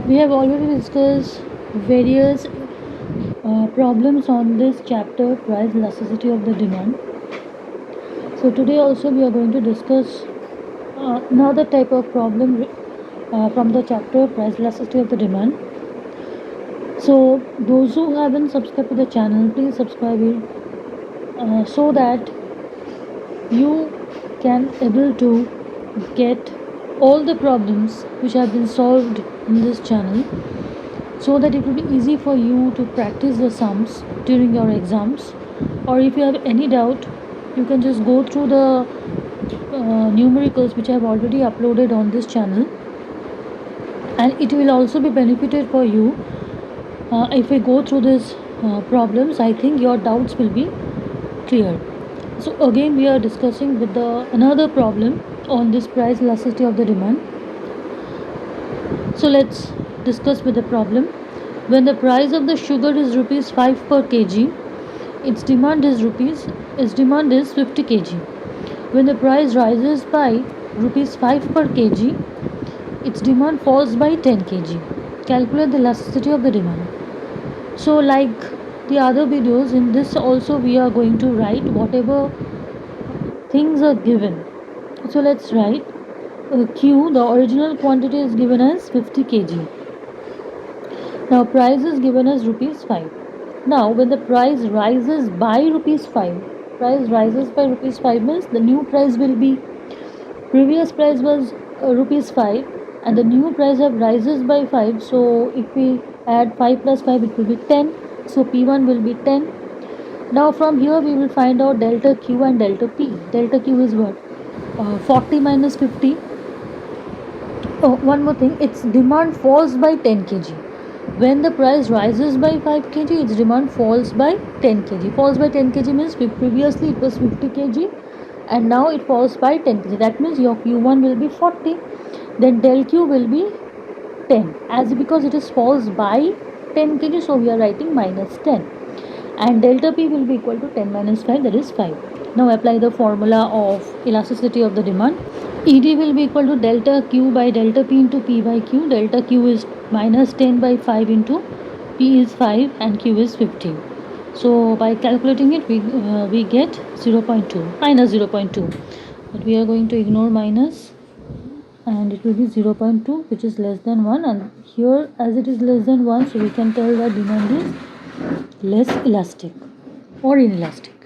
We have already discussed various problems on this chapter, price elasticity of the demand. So today also we are going to discuss another type of problem from the chapter price elasticity of the demand. So those who haven't subscribed to the channel, please subscribe it so that you can able to get all the problems which have been solved in this channel, so that it will be easy for you to practice the sums during your exams. Or if you have any doubt, you can just go through the numericals which I have already uploaded on this channel, and it will also be benefited for you. If we go through these problems, I think your doubts will be clear. So again we are discussing with the another problem on this price elasticity of the demand. So let's discuss with the problem. When the price of the sugar is rupees 5 per kg, its demand is 50 kg. When the price rises by rupees 5 per kg, its demand falls by 10 kg. Calculate the elasticity of the demand. So like the other videos, in this also we are going to write whatever things are given. So let's write Q. The original quantity is given as 50 kg. Now price is given as rupees 5. Now when the price rises by rupees 5, means the new price will be, previous price was rupees 5 and the new price have rises by 5. So if we add 5 plus 5, it will be 10. So P1 will be 10. Now from here we will find out delta Q and delta P. Delta Q is what? 40 minus 50. Oh, one more thing, its demand falls by 10 kg. When the price rises by 5 kg, its demand falls by 10 kg. Falls by 10 kg means previously it was 50 kg and now it falls by 10 kg. That means your Q1 will be 40. Then del Q will be 10. As because it is falls by 10 kg, so we are writing minus 10. And delta P will be equal to 10 minus 5, that is 5. Now apply the formula of elasticity of the demand. ED will be equal to delta Q by delta P into P by Q. Delta Q is minus 10 by 5 into P is 5 and Q is 15. So by calculating it, we get 0.2, minus 0.2. But we are going to ignore minus, and it will be 0.2, which is less than 1. And here, as it is less than 1, so we can tell that demand is less elastic or inelastic.